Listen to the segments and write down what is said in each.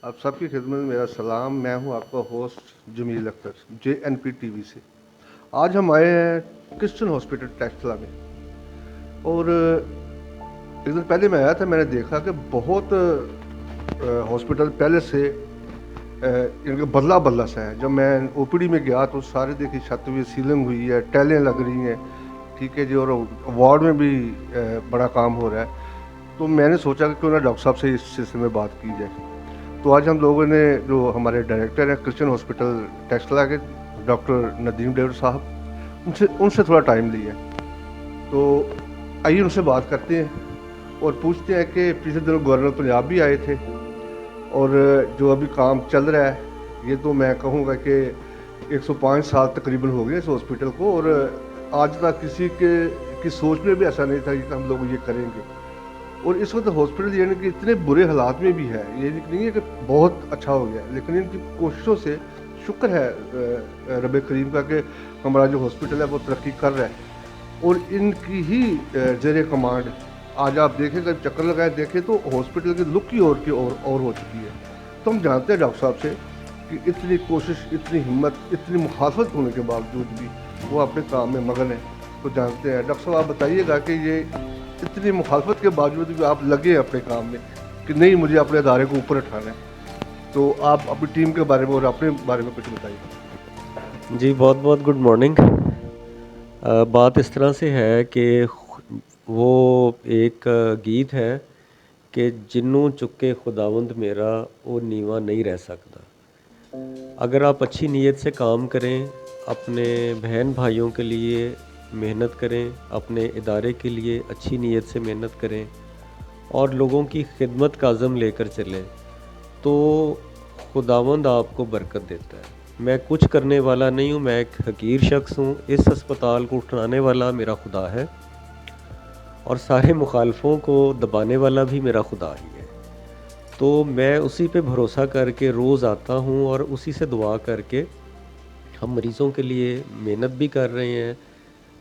आप सबकी खिदमत में मेरा सलाम। मैं हूं आपका host Jameel Akhtar, JNP TV से। आज हम आए हैं क्रिश्चियन हॉस्पिटल टेक्सला में। और एक दिन पहले मैं आया था, मैंने देखा कि बहुत हॉस्पिटल पहले से इनका बदला बदला सा है। जब मैं OPD में गया तो सारे देखी छत हुई, सीलिंग हुई है, टाइलें लग रही हैं, ठीक है जी। और वार्ड में भी बड़ा काम हो रहा है। तो मैंने सोचा कि क्यों ना डॉक्टर साहब से इस सिलसिले में बात की जाए। तो आज हम लोगों ने जो हमारे डायरेक्टर हैं क्रिश्चियन हॉस्पिटल टेक्सला के, डॉक्टर नदीम डेविड साहब, उनसे थोड़ा टाइम लिया। तो आइए उनसे बात करते हैं और पूछते हैं कि पिछले दिनों गवर्नर पंजाब भी आए थे और जो अभी काम चल रहा है, ये तो मैं कहूँगा कि 105 साल तकरीबन हो गए इस हॉस्पिटल को, और आज तक किसी के की सोच में भी ऐसा नहीं था कि हम लोग ये करेंगे। और इस वक्त हॉस्पिटल यानी कि इतने बुरे हालात में भी है, ये नहीं है कि बहुत अच्छा हो गया, लेकिन इनकी कोशिशों से शुक्र है रब करीम का कि हमारा जो हॉस्पिटल है वो तरक्की कर रहा है। और इनकी ही ज़ेर कमांड आज आप देखें, अगर चक्कर लगाए देखें तो हॉस्पिटल की लुक ही और हो चुकी है। तो हम जानते हैं डॉक्टर साहब से कि इतनी कोशिश, इतनी हिम्मत, इतनी मुखालफत होने के बावजूद भी वो अपने काम में मगन है। तो जानते हैं डॉक्टर साहब, आप बताइएगा कि ये इतनी मुखालफत के बावजूद भी आप लगे अपने काम में कि नहीं, मुझे अपने अदारे को ऊपर उठाना है। तो आप अपनी टीम के बारे में और अपने बारे में कुछ बताइए। जी, बहुत बहुत गुड मॉर्निंग। बात इस तरह से है कि वो एक गीत है कि जिन्नू चुके खुदावंद मेरा वो नीवा नहीं रह सकता। अगर आप अच्छी नीयत से काम करें, अपने बहन भाइयों के लिए मेहनत करें, अपने इदारे के लिए अच्छी नीयत से मेहनत करें और लोगों की खिदमत का अज़म लेकर चलें, तो खुदावंद आपको बरकत देता है। मैं कुछ करने वाला नहीं हूँ, मैं एक हकीर शख्स हूँ। इस अस्पताल को उठाने वाला मेरा खुदा है और सारे मुखालफों को दबाने वाला भी मेरा खुदा ही है। तो मैं उसी पे भरोसा करके रोज़ आता हूँ और उसी से दुआ करके हम मरीज़ों के लिए मेहनत भी कर रहे हैं,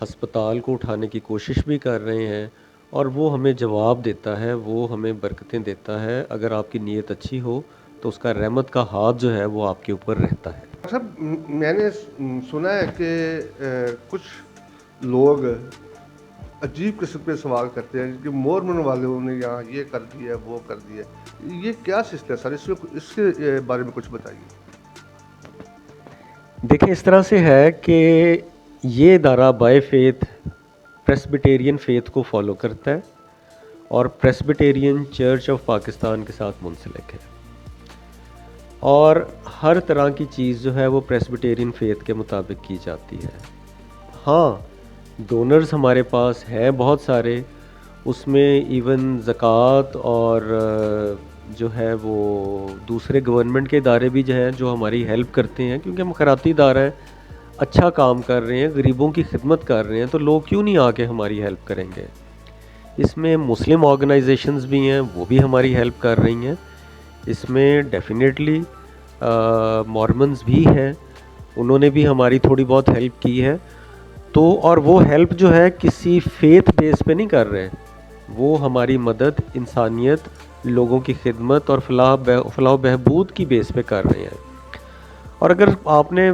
अस्पताल को उठाने की कोशिश भी कर रहे हैं और वो हमें जवाब देता है, वो हमें बरकतें देता है। अगर आपकी नीयत अच्छी हो तो उसका रहमत का हाथ जो है वो आपके ऊपर रहता है। अच्छा, मैंने सुना है कि कुछ लोग अजीब किस्म के सवाल करते हैं कि मोरमन वालों ने यहाँ ये कर दिया, वो कर दिया। ये क्या सिस्टम है सर? इसके बारे में कुछ बताइए। देखिए, इस तरह से है कि ये इदारा बाय फेथ प्रेस्बिटेरियन फेथ को फॉलो करता है और प्रेस्बिटेरियन चर्च ऑफ पाकिस्तान के साथ मुंसलिक है और हर तरह की चीज़ जो है वो प्रेस्बिटेरियन फेथ के मुताबिक की जाती है। हाँ, डोनर्स हमारे पास हैं बहुत सारे, उसमें इवन ज़कात और जो है वो दूसरे गवर्नमेंट के इदारे भी जो हैं जो हमारी हेल्प करते हैं, क्योंकि हम खैराती इदारा हैं, अच्छा काम कर रहे हैं, गरीबों की खिदमत कर रहे हैं, तो लोग क्यों नहीं आके हमारी हेल्प करेंगे। इसमें मुस्लिम ऑर्गेनाइजेशंस भी हैं, वो भी हमारी हेल्प कर रही हैं। इसमें डेफिनेटली मॉर्मन्स भी हैं, उन्होंने भी हमारी थोड़ी बहुत हेल्प की है। तो और वो हेल्प जो है किसी फेथ बेस पे नहीं कर रहे, वो हमारी मदद, इंसानियत, लोगों की खिदमत और फलाह बहबूद की बेस पे कर रहे हैं। और अगर आपने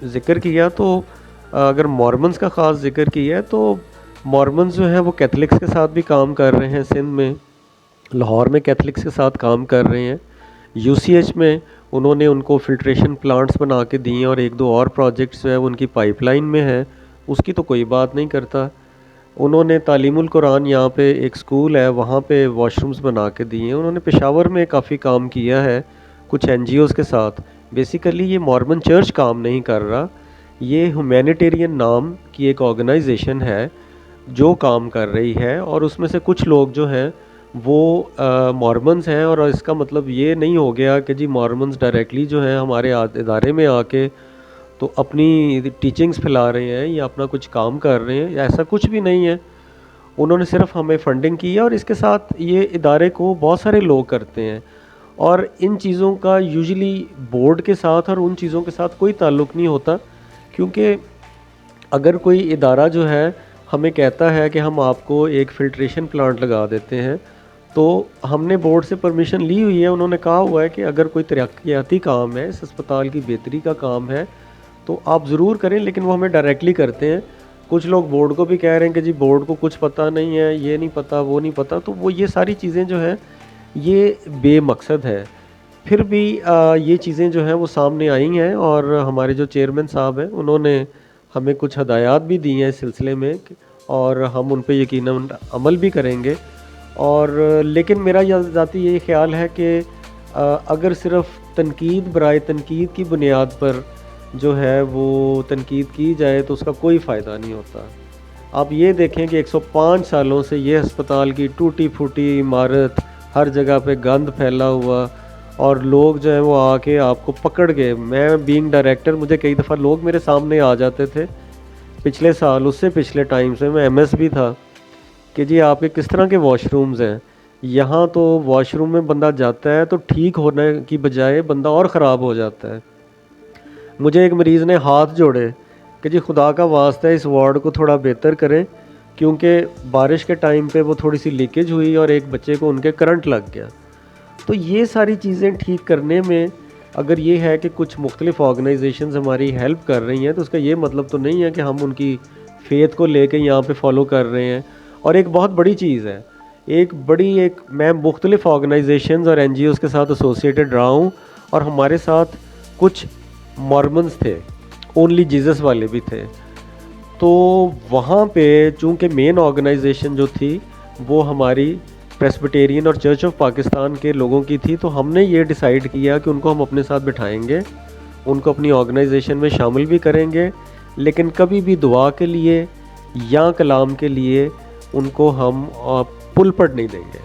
ज़िक्र किया तो अगर मॉर्मन्स का ख़ास ज़िक्र किया है तो मॉर्मन्स जो हैं वो कैथलिक्स के साथ भी काम कर रहे हैं। सिंध में, लाहौर में कैथलिक्स के साथ काम कर रहे हैं। UCH में उन्होंने उनको फ़िल्ट्रेशन प्लांट्स बना के दिए और एक दो और प्रोजेक्ट्स जो है उनकी पाइपलाइन में है, उसकी तो कोई बात नहीं करता। उन्होंने तालीमुल कुरान, यहाँ पे एक स्कूल है, वहाँ पे वॉशरूम्स बना के दिए हैं। उन्होंने पेशावर में काफ़ी काम किया है कुछ NGOs के साथ। बेसिकली ये मॉर्मन चर्च काम नहीं कर रहा, ये ह्यूमैनिटेरियन नाम की एक ऑर्गेनाइजेशन है जो काम कर रही है और उसमें से कुछ लोग जो हैं वो मॉर्मन्स हैं। और इसका मतलब ये नहीं हो गया कि जी मॉर्मन्स डायरेक्टली जो है हमारे इदारे में आके तो अपनी टीचिंग्स फैला रहे हैं या अपना कुछ काम कर रहे हैं, ऐसा कुछ भी नहीं है। उन्होंने सिर्फ हमें फंडिंग की है और इसके साथ ये इदारे को बहुत सारे लोग करते हैं और इन चीज़ों का यूजुअली बोर्ड के साथ और उन चीज़ों के साथ कोई ताल्लुक़ नहीं होता। क्योंकि अगर कोई इदारा जो है हमें कहता है कि हम आपको एक फ़िल्ट्रेशन प्लांट लगा देते हैं, تو ہم نے بورڈ سے پرمیشن لی ہوئی ہے. انہوں نے کہا ہوا ہے کہ اگر کوئی ترقیاتی کام ہے, اس اسپتال کی بہتری کا کام ہے, تو آپ ضرور کریں, لیکن وہ ہمیں ڈائریکٹلی کرتے ہیں. کچھ لوگ بورڈ کو بھی کہہ رہے ہیں کہ جی بورڈ کو کچھ پتہ نہیں ہے, یہ نہیں پتہ, وہ نہیں پتہ. تو وہ یہ ساری چیزیں جو ہیں یہ بے مقصد ہے. پھر بھی یہ چیزیں جو ہیں وہ سامنے آئی ہیں, اور ہمارے جو چیئرمین صاحب ہیں انہوں نے ہمیں کچھ ہدایات بھی دی ہیں اس سلسلے میں, اور ہم ان پہ یقیناً عمل بھی کریں گے. اور لیکن میرا ذاتی یہ خیال ہے کہ اگر صرف تنقید برائے تنقید کی بنیاد پر جو ہے وہ تنقید کی جائے تو اس کا کوئی فائدہ نہیں ہوتا. آپ یہ دیکھیں کہ 105 سالوں سے یہ ہسپتال کی ٹوٹی پھوٹی عمارت, ہر جگہ پہ گند پھیلا ہوا, اور لوگ جو ہیں وہ آ کے آپ کو پکڑ گئے. میں بینگ ڈائریکٹر, مجھے کئی دفعہ لوگ میرے سامنے آ جاتے تھے پچھلے سال, اس سے پچھلے ٹائم سے, میں MS بھی تھا, کہ جی آپ کے کس طرح کے واش رومز ہیں. یہاں تو واش روم میں بندہ جاتا ہے تو ٹھیک ہونے کی بجائے بندہ اور خراب ہو جاتا ہے. مجھے ایک مریض نے ہاتھ جوڑے کہ جی خدا کا واسطہ ہے اس وارڈ کو تھوڑا بہتر کریں, کیونکہ بارش کے ٹائم پہ وہ تھوڑی سی لیکیج ہوئی اور ایک بچے کو ان کے کرنٹ لگ گیا. تو یہ ساری چیزیں ٹھیک کرنے میں اگر یہ ہے کہ کچھ مختلف آرگنائزیشنز ہماری ہیلپ کر رہی ہیں, تو اس کا یہ مطلب تو نہیں ہے کہ ہم ان کی فیتھ کو لے کے یہاں پہ فالو کر رہے ہیں. اور ایک بہت بڑی چیز ہے, میں مختلف آرگنائزیشنز اور NGOز کے ساتھ ایسوسیٹڈ رہا ہوں, اور ہمارے ساتھ کچھ مارمنز تھے, اونلی جیزس والے بھی تھے. تو وہاں پہ چونکہ مین آرگنائزیشن جو تھی وہ ہماری پریسبیٹیرین اور چرچ آف پاکستان کے لوگوں کی تھی, تو ہم نے یہ ڈیسائیڈ کیا کہ ان کو ہم اپنے ساتھ بٹھائیں گے, ان کو اپنی آرگنائزیشن میں شامل بھی کریں گے, لیکن کبھی بھی دعا کے لیے یا کلام کے لیے ان کو ہم پل پٹ نہیں دیں گے.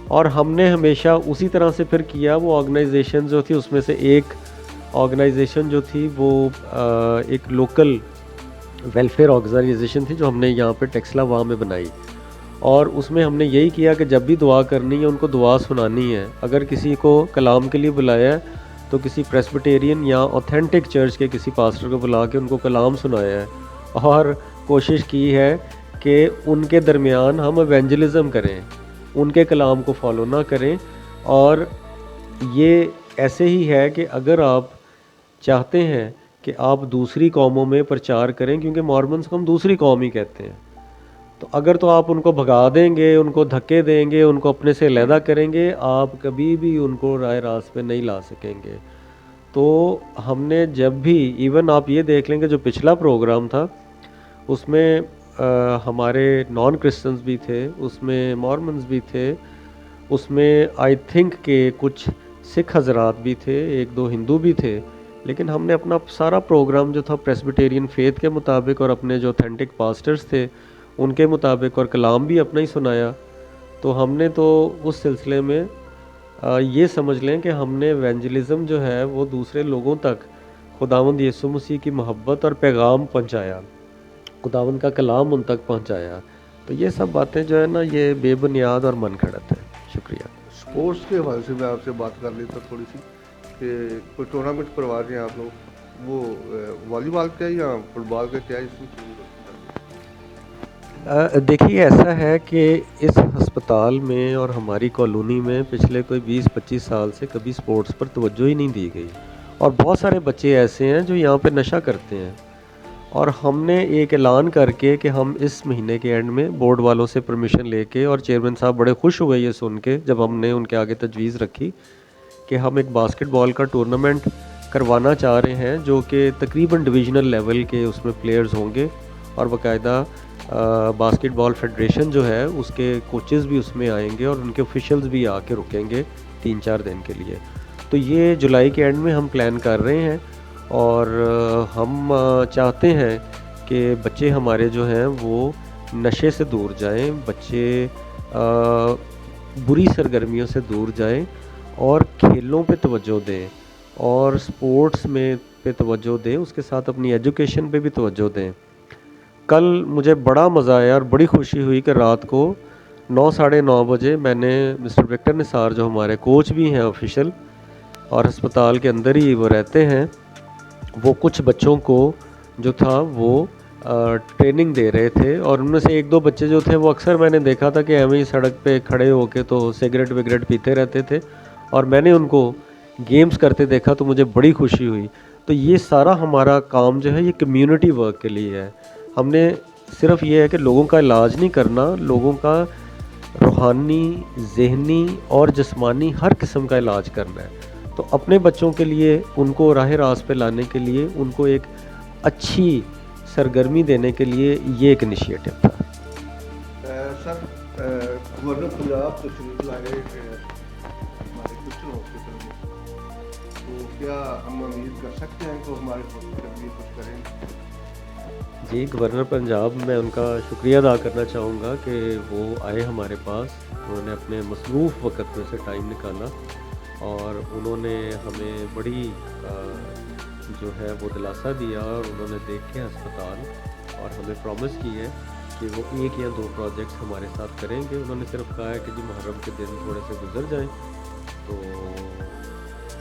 اور ہم نے ہمیشہ اسی طرح سے پھر کیا. وہ آرگنائزیشن جو تھی اس میں سے ایک آرگنائزیشن جو تھی وہ ایک لوکل ویلفیئر آرگنائزیشن تھی جو ہم نے یہاں پہ ٹیکسلا وہاں میں بنائی, اور اس میں ہم نے یہی کیا کہ جب بھی دعا کرنی ہے ان کو دعا سنانی ہے. اگر کسی کو کلام کے لیے بلایا ہے تو کسی پریسبیٹیرین یا اوتھینٹک چرچ کے کسی پاسٹر کو بلا کے ان کو کلام سنایا ہے, اور کوشش کی ہے کہ ان کے درمیان ہم ایونجلزم کریں, ان کے کلام کو فالو نہ کریں. اور یہ ایسے ہی ہے کہ اگر آپ چاہتے ہیں کہ آپ دوسری قوموں میں پرچار کریں, کیونکہ مارمنس کو ہم دوسری قوم ہی کہتے ہیں, تو اگر تو آپ ان کو بھگا دیں گے, ان کو دھکے دیں گے, ان کو اپنے سے علیحدہ کریں گے, آپ کبھی بھی ان کو رائے راست پہ نہیں لا سکیں گے. تو ہم نے جب بھی, ایون آپ یہ دیکھ لیں کہ جو پچھلا پروگرام تھا اس میں ہمارے نان کرسچنز بھی تھے, اس میں مارمنز بھی تھے, اس میں آئی تھنک کہ کچھ سکھ حضرات بھی تھے, ایک دو ہندو بھی تھے, لیکن ہم نے اپنا سارا پروگرام جو تھا پریسبیٹیرین فیتھ کے مطابق اور اپنے جو اوتھینٹک پاسٹرز تھے ان کے مطابق, اور کلام بھی اپنا ہی سنایا. تو ہم نے تو اس سلسلے میں یہ سمجھ لیں کہ ہم نے ایونجلزم جو ہے وہ دوسرے لوگوں تک خداوند یسوع مسیح کی محبت اور پیغام پہنچایا, خداوند کا کلام ان تک پہنچایا. تو یہ سب باتیں جو ہے نا یہ بے بنیاد اور من گھڑت ہے. شکریہ. اسپورٹس کے حوالے سے میں آپ سے بات کر لیتا تھوڑی سی, کہ کوئی ٹورنامنٹ کروا رہے ہیں آپ لوگ, وہ والی بال کا یا فٹ بال کا کیا اس میں؟ دیکھیے ایسا ہے کہ اس ہسپتال میں اور ہماری کالونی میں پچھلے کوئی 20-25 سال سے کبھی سپورٹس پر توجہ ہی نہیں دی گئی, اور بہت سارے بچے ایسے ہیں جو یہاں پہ نشہ کرتے ہیں. اور ہم نے ایک اعلان کر کے کہ ہم اس مہینے کے اینڈ میں بورڈ والوں سے پرمیشن لے کے, اور چیئرمین صاحب بڑے خوش ہوئے یہ سن کے جب ہم نے ان کے آگے تجویز رکھی کہ ہم ایک باسکٹ بال کا ٹورنامنٹ کروانا چاہ رہے ہیں, جو کہ تقریباً ڈویژنل لیول کے اس میں پلیئرز ہوں گے, اور باقاعدہ باسکٹ بال فیڈریشن جو ہے اس کے کوچز بھی اس میں آئیں گے, اور ان کے آفیشلز بھی آ کے رکیں گے 3-4 دن کے لیے. تو یہ جولائی کے اینڈ میں ہم پلان کر رہے ہیں, اور ہم چاہتے ہیں کہ بچے ہمارے جو ہیں وہ نشے سے دور جائیں, بچے بری سرگرمیوں سے دور جائیں, اور کھیلوں پہ توجہ دیں, اور سپورٹس میں پہ توجہ دیں, اس کے ساتھ اپنی ایجوکیشن پہ بھی توجہ دیں. کل مجھے بڑا مزہ آیا اور بڑی خوشی ہوئی کہ رات کو 9-9:30 بجے میں نے مسٹر وکٹر نثار جو ہمارے کوچ بھی ہیں آفیشل, اور ہسپتال کے اندر ہی وہ رہتے ہیں, وہ کچھ بچوں کو جو تھا وہ ट्रेनिंग दे रहे थे, और उनमें से एक दो बच्चे जो थे वो अक्सर मैंने देखा था कि एवं ही सड़क पे खड़े होके तो सिगरेट विगरेट पीते रहते थे, और मैंने उनको गेम्स करते देखा तो मुझे बड़ी खुशी हुई। तो ये सारा हमारा काम जो है ये कम्युनिटी वर्क के लिए है। हमने सिर्फ ये है कि लोगों का इलाज नहीं करना, लोगों का रूहानी, ज़हनी और जिस्मानी हर किस्म का इलाज करना है। तो अपने बच्चों के लिए उनको राह रास्त पे लाने के लिए, उनको एक अच्छी सरगर्मी देने के लिए ये एक इनिशिएटिव था। सर, गवर्नर पंजाब तशरीफ लाए हमारे क्रिश्चियन हॉस्पिटल में, तो क्या हम उम्मीद कर सकते हैं कि वो हमारे हॉस्पिटल के लिए कुछ करें? जी, गवर्नर पंजाब, मैं उनका शुक्रिया अदा करना चाहूँगा कि वो आए हमारे पास। उन्होंने अपने मसरूफ़ वक़्त में से टाइम निकाला और उन्होंने हमें बड़ी जो है वो दिलासा दिया, और उन्होंने देखे अस्पताल और हमें प्रॉमिस की है कि वो 1 या 2 प्रोजेक्ट्स हमारे साथ करेंगे। उन्होंने सिर्फ कहा है कि जी मुहर्रम के दिन थोड़े से गुजर जाएं, तो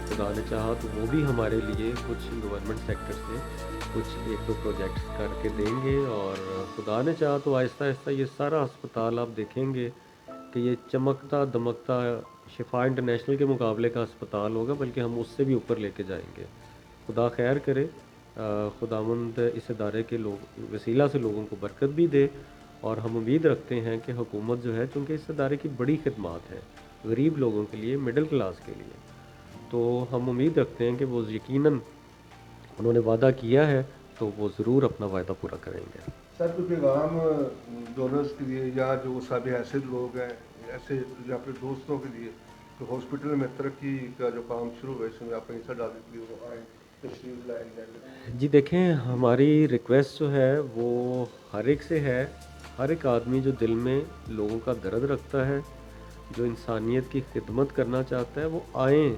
खुदा ने चाहा तो वो भी हमारे लिए कुछ गवर्नमेंट सेक्टर से कुछ 1-2 प्रोजेक्ट्स करके देंगे, और खुदा ने चाहा तो आहिस्ता आहिस्ता ये सारा अस्पताल आप देखेंगे कि ये चमकता दमकता शिफा इंटरनेशनल के मुकाबले का अस्पताल होगा, बल्कि हम उससे भी ऊपर लेके जाएंगे। खुदा खैर करे, खुदावंद इस इदारे के लोग वसीला से लोगों को बरकत भी दे, और हम उम्मीद रखते हैं कि हुकूमत जो है, चूँकि इस इदारे की बड़ी खिदमत है गरीब लोगों के लिए, मिडिल क्लास के लिए, तो हम उम्मीद रखते हैं कि वो यकीनन उन्होंने वादा किया है तो वो ज़रूर अपना वादा पूरा करेंगे। सर, कोई पैगाम डोनर्स के लिए या जो सब ऐसे लोग हैं, ऐसे या अपने दोस्तों के लिए जो हॉस्पिटल में तरक्की का जो काम शुरू हुआ है इसमें आप हिस्सा डालने के लिए वो आए, तशरीफ लाएँ? जी देखें, हमारी रिक्वेस्ट जो है वो हर एक से है, हर एक आदमी जो दिल में लोगों का दर्द रखता है, जो इंसानियत की खिदमत करना चाहता है, वो आएँ।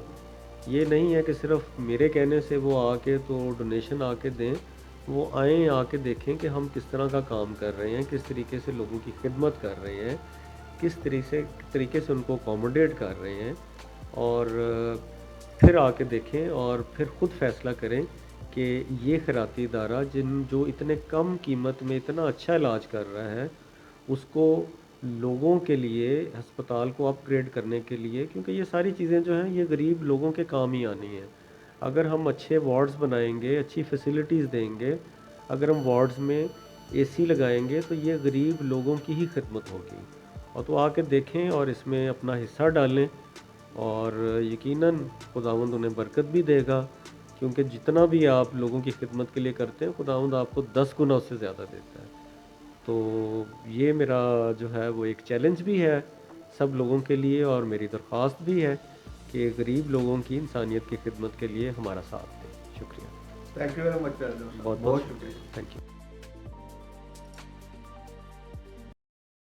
ये नहीं है कि सिर्फ मेरे कहने से वो आके तो डोनेशन आके दें, वो आएँ, आके देखें कि हम किस तरह का काम कर रहे हैं, किस तरीके से लोगों की खिदमत कर रहे हैं, किस तरीके से उनको अकोमोडेट कर रहे हैं, और फिर आके देखें और फिर ख़ुद फ़ैसला करें कि ये खैराती इदारा जो इतने कम कीमत में इतना अच्छा इलाज कर रहा है, उसको लोगों के लिए अस्पताल को अपग्रेड करने के लिए, क्योंकि ये सारी चीज़ें जो हैं ये गरीब लोगों के काम ही आनी हैं। अगर हम अच्छे वार्ड्स बनाएंगे, अच्छी फैसिलिटीज़ देंगे, अगर हम वार्ड्स में एसी लगाएंगे, तो ये गरीब लोगों की ही खिदमत होगी। और तो आके देखें और इसमें अपना हिस्सा डालें, और यकीनन खुदावंद उन्हें बरकत भी देगा, क्योंकि जितना भी आप लोगों की खिदमत के लिए करते हैं, खुदावंद आपको 10 गुना उससे ज़्यादा देता है। तो ये मेरा जो है वो एक चैलेंज भी है सब लोगों के लिए, और मेरी दरख्वास्त भी है कि गरीब लोगों की इंसानियत की खिदमत के लिए हमारा साथ दें। शुक्रिया। Thank you very much. बहुत बहुत शुक्रिया। Thank you.